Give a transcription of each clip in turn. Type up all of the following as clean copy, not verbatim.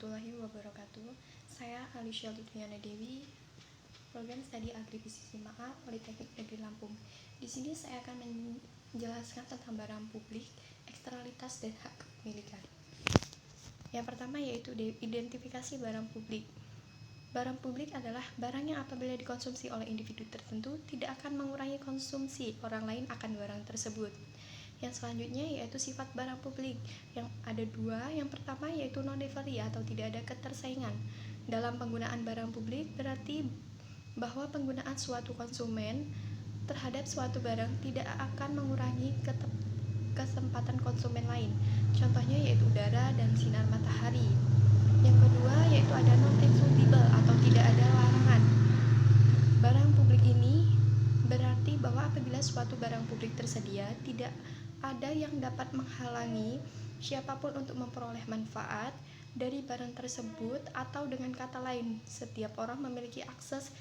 warahmatullahi wabarakatuh. Saya Alicia Lutfiana Dewi, program studi Agribisnis 5A Politeknik Negeri Lampung. Di sini saya akan menjelaskan tentang barang publik, eksternalitas dan hak kepemilikan. Yang pertama yaitu identifikasi barang publik. Barang publik adalah barang yang apabila dikonsumsi oleh individu tertentu tidak akan mengurangi konsumsi orang lain akan barang tersebut. Yang selanjutnya yaitu sifat barang publik, yang ada dua. Yang pertama yaitu non-rivalry atau tidak ada ketersaingan. Dalam penggunaan barang publik berarti bahwa penggunaan suatu konsumen terhadap suatu barang tidak akan mengurangi kesempatan konsumen lain. Contohnya yaitu udara dan sinar matahari. Yang kedua yaitu ada non-excludable atau tidak ada larangan. Barang publik ini berarti bahwa apabila suatu barang publik tersedia, tidak ada yang dapat menghalangi siapapun untuk memperoleh manfaat dari barang tersebut, atau dengan kata lain, setiap orang memiliki akses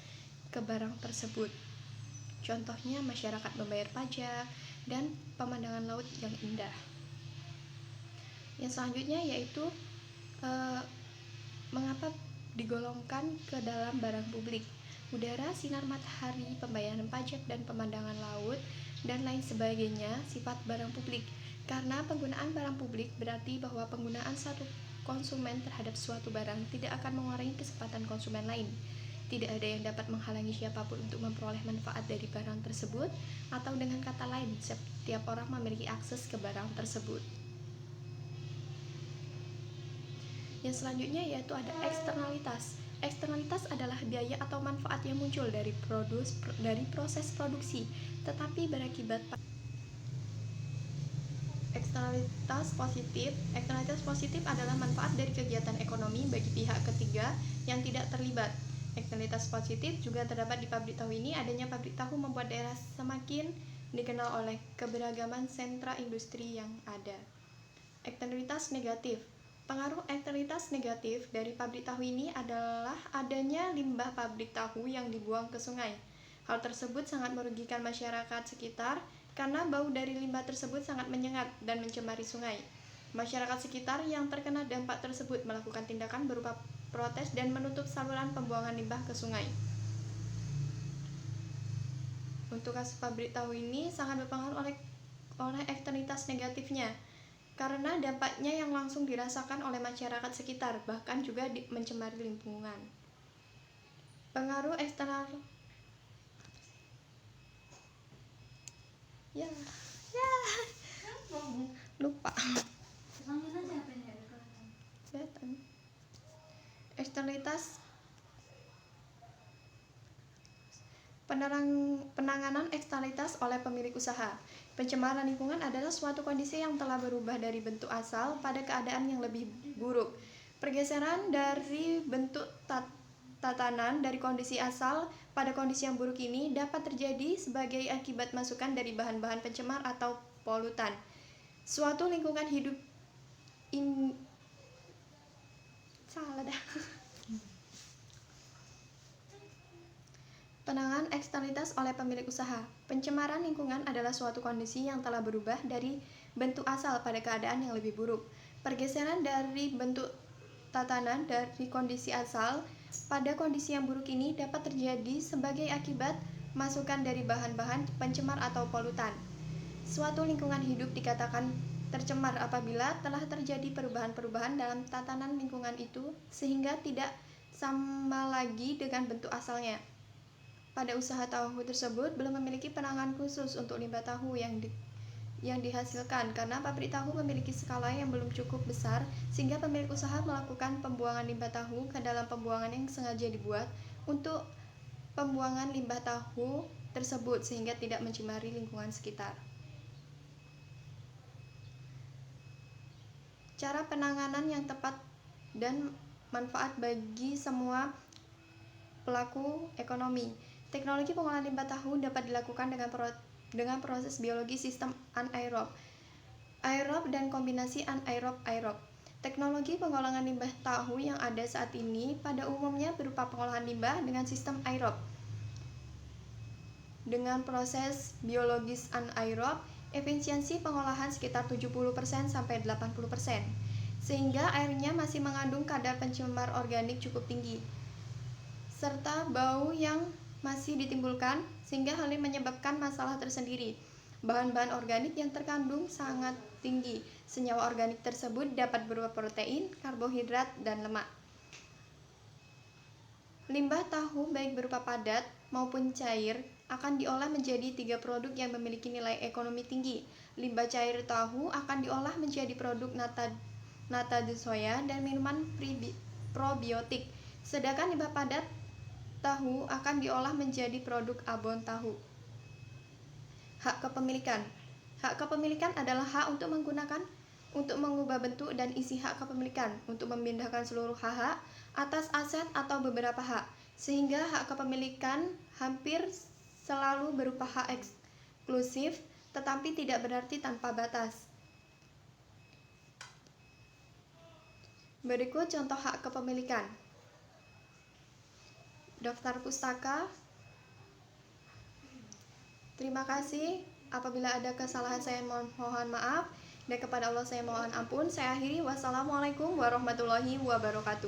ke barang tersebut. Contohnya masyarakat membayar pajak dan pemandangan laut yang indah. Yang selanjutnya yaitu mengapa digolongkan ke dalam barang publik. Udara, sinar matahari, pembayaran pajak, dan pemandangan laut, dan lain sebagainya sifat barang publik. Karena penggunaan barang publik berarti bahwa penggunaan satu konsumen terhadap suatu barang tidak akan mengurangi kesempatan konsumen lain. Tidak ada yang dapat menghalangi siapapun untuk memperoleh manfaat dari barang tersebut, atau dengan kata lain, setiap orang memiliki akses ke barang tersebut. Yang selanjutnya yaitu ada eksternalitas. Eksternalitas adalah biaya atau manfaat yang muncul dari proses produksi, tetapi berakibat eksternalitas positif. Eksternalitas positif adalah manfaat dari kegiatan ekonomi bagi pihak ketiga yang tidak terlibat. Eksternalitas positif juga terdapat di pabrik tahu ini. Adanya pabrik tahu membuat daerah semakin dikenal oleh keberagaman sentra industri yang ada. Eksternalitas negatif. Pengaruh eksternalitas negatif dari pabrik tahu ini adalah adanya limbah pabrik tahu yang dibuang ke sungai. Hal tersebut sangat merugikan masyarakat sekitar karena bau dari limbah tersebut sangat menyengat dan mencemari sungai. Masyarakat sekitar yang terkena dampak tersebut melakukan tindakan berupa protes dan menutup saluran pembuangan limbah ke sungai. Untuk kasus pabrik tahu ini sangat berpengaruh oleh eksternalitas negatifnya, karena dampaknya yang langsung dirasakan oleh masyarakat sekitar, bahkan juga mencemari lingkungan. Pengaruh eksternal lupa. Eksternalitas penanganan eksternalitas oleh pemilik usaha. Pencemaran lingkungan adalah suatu kondisi yang telah berubah dari bentuk asal pada keadaan yang lebih buruk. Pergeseran dari bentuk tatanan dari kondisi asal pada kondisi yang buruk ini dapat terjadi sebagai akibat masukan dari bahan-bahan pencemar atau polutan. Suatu lingkungan hidup Penanganan eksternalitas oleh pemilik usaha. Pencemaran lingkungan adalah suatu kondisi yang telah berubah dari bentuk asal pada keadaan yang lebih buruk. Pergeseran dari bentuk tatanan dari kondisi asal pada kondisi yang buruk ini dapat terjadi sebagai akibat masukan dari bahan-bahan pencemar atau polutan. Suatu lingkungan hidup dikatakan tercemar apabila telah terjadi perubahan-perubahan dalam tatanan lingkungan itu sehingga tidak sama lagi dengan bentuk asalnya. Pada usaha tahu tersebut belum memiliki penanganan khusus untuk limbah tahu yang dihasilkan karena pabrik tahu memiliki skala yang belum cukup besar, sehingga pemilik usaha melakukan pembuangan limbah tahu ke dalam pembuangan yang sengaja dibuat untuk pembuangan limbah tahu tersebut sehingga tidak mencemari lingkungan sekitar. Cara penanganan yang tepat dan manfaat bagi semua pelaku ekonomi. Teknologi pengolahan limbah tahu dapat dilakukan dengan proses biologi sistem anaerob, aerob, dan kombinasi anaerob-aerob. Teknologi pengolahan limbah tahu yang ada saat ini pada umumnya berupa pengolahan limbah dengan sistem aerob. Dengan proses biologis anaerob, efisiensi pengolahan sekitar 70% sampai 80%. sehingga airnya masih mengandung kadar pencemar organik cukup tinggi, serta bau yang masih ditimbulkan, sehingga hal ini menyebabkan masalah tersendiri. Bahan-bahan organik yang terkandung sangat tinggi. Senyawa organik tersebut dapat berupa protein, karbohidrat, dan lemak. Limbah tahu baik berupa padat maupun cair akan diolah menjadi 3 produk yang memiliki nilai ekonomi tinggi. Limbah cair tahu akan diolah menjadi produk nata de soya dan minuman probiotik. Sedangkan limbah padat tahu akan diolah menjadi produk abon tahu. Hak kepemilikan. Hak kepemilikan adalah hak untuk menggunakan, untuk mengubah bentuk dan isi hak kepemilikan, untuk memindahkan seluruh hak atas aset atau beberapa hak, sehingga hak kepemilikan hampir selalu berupa hak eksklusif, tetapi tidak berarti tanpa batas. Berikut contoh hak kepemilikan. Daftar pustaka. Terima kasih. Apabila ada kesalahan saya mohon maaf, dan kepada Allah saya mohon ampun. Saya akhiri. Wassalamualaikum warahmatullahi wabarakatuh.